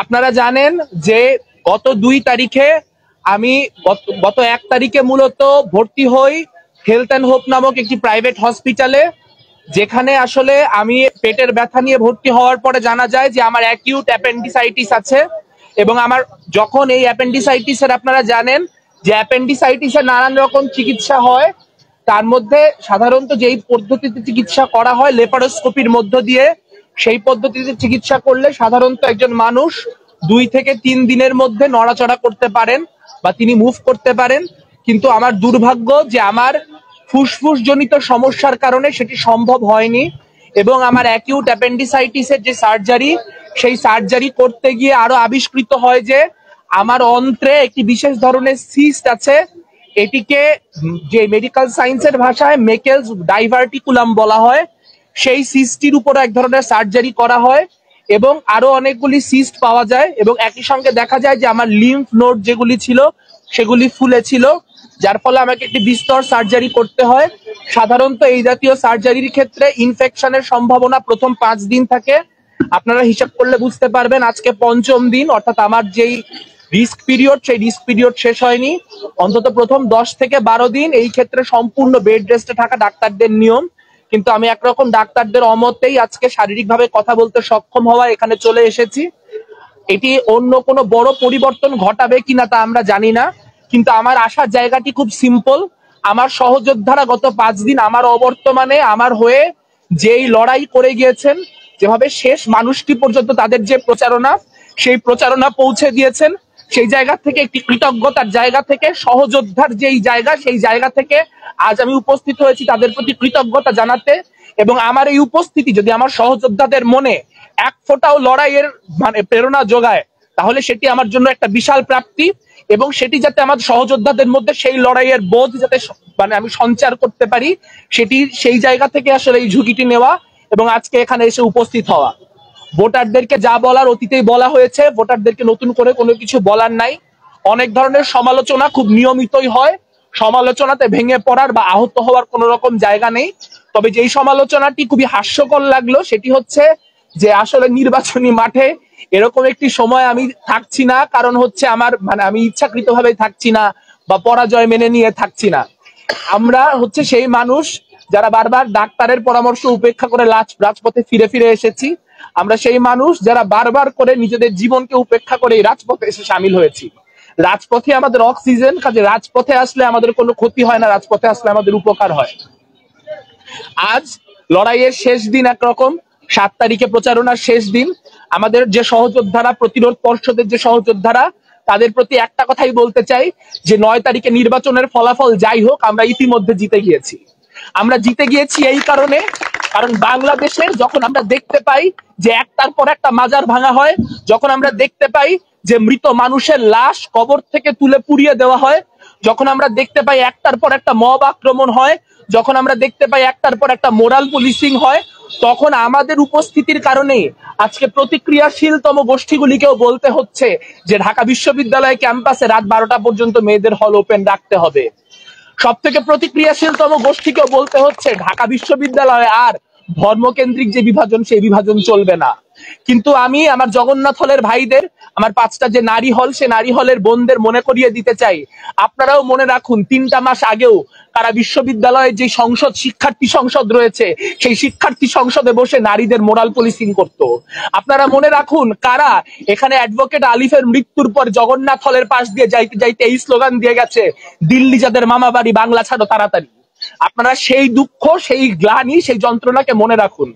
আপনারা জানেন যে গত 2 তারিখে আমি গত 1 তারিখে মূলত ভর্তি হই হেলথ অ্যান্ড হোপ নামক একটি প্রাইভেট হসপিটালে, যেখানে আসলে আমি পেটের ব্যথা নিয়ে ভর্তি হওয়ার পরে জানা যায় যে আমার অ্যাকিউট অ্যাপেন্ডিসাইটিস আছে। এবং আমার যখন এই অ্যাপেন্ডিসাইটিসের, আপনারা জানেন যে অ্যাপেন্ডিসাইটিসের নানান রকম চিকিৎসা হয়, তার মধ্যে সাধারণত যেই পদ্ধতিতে চিকিৎসা করা হয় লেপারোস্কোপির মধ্য দিয়ে, সেই পদ্ধতিতে চিকিৎসা করলে সাধারণত একজন মানুষ 2 থেকে 3 দিনের মধ্যে নড়াচড়া করতে পারেন বা তিনি মুভ করতে পারেন। কিন্তু আমার দুর্ভাগ্য যে আমার ফুসফুস জনিত সমস্যার কারণে সেটি সম্ভব হয়নি, এবং আমার অ্যাকিউট অ্যাপেন্ডিসাইটিসের যে সার্জারি, সেই সার্জারি করতে গিয়ে আরো আবিষ্কৃত হয় যে আমার অন্ত্রে একটি বিশেষ ধরনের সিস্ট আছে। এটিকে যে মেডিকেল সায়েন্সের ভাষায় মেকেলস ডাইভার্টিকুলাম বলা হয়। সেই সিস্টির উপর এক ধরনের সার্জারি করা হয় এবং আরো অনেকগুলি সিস্ট পাওয়া যায়, এবং একই সঙ্গে দেখা যায় যে আমার লিম্ফ নোড যেগুলি ছিল সেগুলি ফুলে ছিল, যার ফলে আমাকে একটি বিস্তর সার্জারি করতে হয়। সাধারণত এই জাতীয় সার্জারির ক্ষেত্রে ইনফেকশনের সম্ভাবনা প্রথম 5 দিন থাকে। আপনারা হিসাব করলে বুঝতে পারবেন আজকে 5ম দিন, অর্থাৎ আমার যেই রিস্ক পিরিয়ড, সেই রিস্ক পিরিয়ড শেষ হয়নি। অন্তত প্রথম 10 থেকে 12 দিন এই ক্ষেত্রে সম্পূর্ণ বেড রেস্টে থাকা ডাক্তারদের নিয়ম। কিন্তু আমি একরকম ডাক্তারদের অমতেই আজকে শারীরিকভাবে কথা বলতে সক্ষম হওয়া এখানে চলে এসেছি। এটি অন্য কোনো বড় পরিবর্তন ঘটাবে কিনা তা আমরা জানি না, কিন্তু আমার আসার জায়গাটি খুব সিম্পল। আমার সহযোদ্ধারা গত 5 দিন আমার অবর্তমানে আমার হয়ে যেই লড়াই করে গিয়েছেন, যেভাবে শেষ মানুষটি পর্যন্ত তাদের যে প্রচারণা, সেই প্রচারণা পৌঁছে দিয়েছেন, সেই জায়গা থেকে, একটি কৃতজ্ঞতার জায়গা থেকে, সহযোদ্ধার যেই জায়গা, সেই জায়গা থেকে আজ আমি উপস্থিত হয়েছি তাদের প্রতি কৃতজ্ঞতা জানাতে। এবং আমার এই উপস্থিতি যদি আমার সহযোদ্ধাদের মনে এক ফোঁটাও লড়াইয়ের প্রেরণা যোগায়, তাহলে সেটি আমার জন্য একটা বিশাল প্রাপ্তি। এবং সেটি যাতে আমার সহযোদ্ধাদের মধ্যে সেই লড়াইয়ের বোধ যাতে আমি সঞ্চার করতে পারি, সেটি সেই জায়গা থেকে আসলে এই ঝুঁকিটি নেওয়া এবং আজকে এখানে এসে উপস্থিত হওয়া। ভোটারদেরকে যা বলার অতীতেই বলা হয়েছে, ভোটারদেরকে নতুন করে কোনো কিছু বলার নাই। অনেক ধরনের সমালোচনা খুব নিয়মিতই হয়, সমালোচনাতে ভেঙে পড়ার বা আহত হওয়ার কোনো রকম জায়গা নেই। তবে যেই সমালোচনাটি খুবই হাস্যকর লাগলো সেটি হচ্ছে যে আসলে নির্বাচনী মাঠে এরকম একটি সময় আমি থাকছি না, কারণ হচ্ছে আমার আমি ইচ্ছাকৃতভাবে থাকছি না বা পরাজয় মেনে নিয়ে থাকছি না। আমরা হচ্ছে সেই মানুষ যারা বারবার ডাক্তারের পরামর্শ উপেক্ষা করে রাজপথে ফিরে ফিরে এসেছি। আমরা সেই মানুষ যারা বারবার করে নিজেদের জীবনকে উপেক্ষা করে এই রাজপথে এসে সামিল হয়েছি। রাজপথে আমাদের অক্সিজেন, কাজে রাজপথে আসলে আমাদের কোনো ক্ষতি হয় না, রাজপথে আসলে আমাদের উপকার হয়। আজ লড়াইয়ের শেষ দিন, একরকম 7 তারিখে প্রচারণার শেষ দিন। আমাদের যে সহযোদ্ধারা, প্রতিরোধ পর্ষদের যে সহযোদ্ধারা, তাদের প্রতি একটা কথাই বলতে চাই যে 9 তারিখে নির্বাচনের ফলাফল যাই হোক, আমরা ইতিমধ্যে জিতে গিয়েছি। আমরা জিতে গিয়েছি এই কারণে, কারণ বাংলাদেশের যখন আমরা দেখতে পাই যে একটার পর একটা মাজার ভাঙা হয়, যখন আমরা দেখতে পাই যে মৃত মানুষের লাশ কবর থেকে তুলে পুড়িয়ে দেওয়া হয়, যখন আমরা দেখতে পাই একটার পর একটা মব আক্রমণ হয়, যখন আমরা দেখতে পাই একটার পর একটা মোরাল পুলিশিং হয়, তখন আমাদের উপস্থিতির কারণে আজকে প্রতিক্রিয়াশীলতম গোষ্ঠীগুলিকেও বলতে হচ্ছে যে ঢাকা বিশ্ববিদ্যালয় ক্যাম্পাসে রাত 12টা পর্যন্ত মেয়েদের হল ওপেন রাখতে হবে। সব থেকে প্রতিক্রিয়াশীলতম গোষ্ঠীকেও বলতে হচ্ছে ঢাকা বিশ্ববিদ্যালয়ে আর ধর্মকেন্দ্রিক যে বিভাজন, সেই বিভাজন চলবে না। কিন্তু আমি আমার জগন্নাথ হলের ভাইদের, আমার 5টা যে নারী হল, সে নারী হলের বোনদের মনে করিয়ে দিতে চাই, আপনারাও মনে রাখুন 3টা মাস আগেও কারা বিশ্ববিদ্যালয়ের যে সংসদ, শিক্ষার্থী সংসদ রয়েছে, সেই শিক্ষার্থী সংসদে বসে নারীদের মোরাল পুলিশিং করত। আপনারা মনে রাখুন কারা এখানে অ্যাডভোকেট আলিফের মৃত্যুর পর জগন্নাথ হলের পাশ দিয়ে যাইতে যাইতে এই স্লোগান দিয়ে গেছে, দিল্লি যাদের মামা বাড়ি, বাংলা ছাড়ো তাড়াতাড়ি। আপনারা সেই দুঃখ, সেই গ্লানি, সেই যন্ত্রণাকে মনে রাখুন।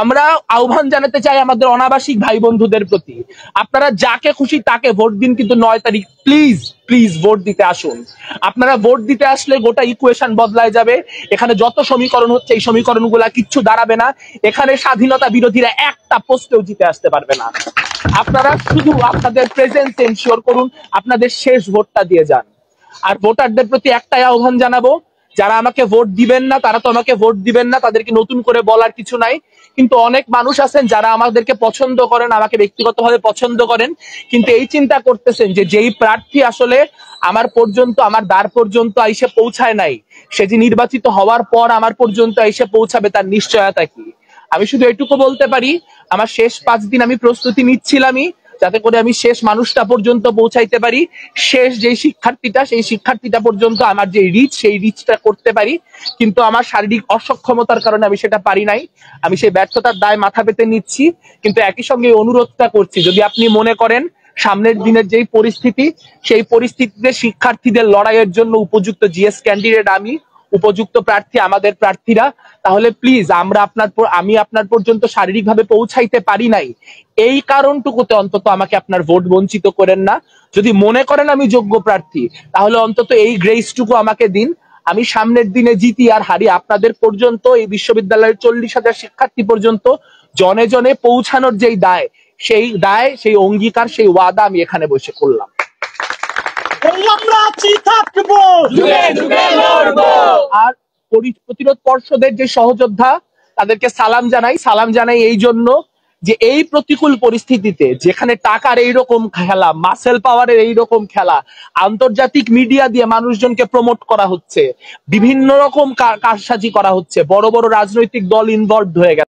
আমরা আহ্বান জানাতে চাই আমাদের অনাবাসিক ভাই বন্ধুদের প্রতি, আপনারা যাকে খুশি তাকে ভোট দিন, কিন্তু 9 তারিখ প্লিজ প্লিজ ভোট দিতে আসুন। আপনারা ভোট দিতে আসলে গোটা ইকুয়েশন বদলায় যাবে। এখানে যত সমীকরণ হচ্ছে, এই সমীকরণগুলা কিচ্ছু দাঁড়াবে না। এখানে স্বাধীনতা বিরোধীরা একটা পোস্টেও জিতে আসতে পারবে না। আপনারা শুধু আপনাদের প্রেজেন্স এনশিওর করুন, আপনাদের শেষ ভোটটা দিয়ে যান। আর ভোটারদের প্রতি একটাই আহ্বান জানাবো, যারা আমাকে ভোট দিবেন না তারা তো আমাকে ভোট দিবেন না, তাদেরকে নতুন করে বলার কিছু নাই। কিন্তু অনেক মানুষ আছেন যারা আমাদেরকে পছন্দ করেন, আমাকে ব্যক্তিগতভাবে পছন্দ করেন, কিন্তু এই চিন্তা করতেছেন যে যেই প্রার্থী আসলে আমার পর্যন্ত, আমার দ্বার পর্যন্ত এসে পৌঁছায় নাই, সে যে নির্বাচিত হওয়ার পর আমার পর্যন্ত এসে পৌঁছাবে তার নিশ্চয়তা কি? আমি শুধু এটুকু বলতে পারি, আমার শেষ 5 দিন আমি প্রস্তুতি নিচ্ছিলামই যাতে করে আমি শেষ মানুষটা পর্যন্ত পৌঁছাইতে পারি, শেষ যে শিক্ষার্থীটা সেই শিক্ষার্থীটা পর্যন্ত আমার যে রিচ সেই রিচটা করতে পারি। কিন্তু আমার শারীরিক অসক্ষমতার কারণে আমি সেটা পারি নাই। আমি সেই ব্যর্থতার দায় মাথা পেতে নিচ্ছি, কিন্তু একই সঙ্গে অনুরোধটা করছি, যদি আপনি মনে করেন সামনের দিনের যেই পরিস্থিতি, সেই পরিস্থিতিতে শিক্ষার্থীদের লড়াইয়ের জন্য উপযুক্ত জিএস ক্যান্ডিডেট আমি, উপযুক্ত প্রার্থী আমাদের প্রার্থীরা, তাহলে প্লিজ আমি আপনার পর্যন্ত শারীরিকভাবে পৌঁছাইতে পারি নাই, এই কারণটুকুতে অন্তত আমাকে আপনার ভোট বঞ্চিত করেন না। যদি মনে করেন আমি যোগ্য প্রার্থী, তাহলে অন্তত এই গ্রেসটুকু আমাকে দিন। আমি সামনের দিনে জিতি আর হারি, আপনাদের পর্যন্ত, এই বিশ্ববিদ্যালয়ের 40,000 শিক্ষার্থী পর্যন্ত জনে জনে পৌঁছানোর যেই দায়, সেই অঙ্গীকার, সেই ওয়াদা আমি এখানে বসে করলাম। আর প্রতিরোধ পর্ষদের যে সহযোদ্ধা, তাদেরকে সালাম জানাই এই জন্য যে এই প্রতিকূল পরিস্থিতিতে, যেখানে টাকার এইরকম খেলা, মাসেল পাওয়ারের এইরকম খেলা, আন্তর্জাতিক মিডিয়া দিয়ে মানুষজনকে প্রমোট করা হচ্ছে, বিভিন্ন রকম কারসাজি করা হচ্ছে, বড় বড় রাজনৈতিক দল ইনভলভড হয়ে গেছে।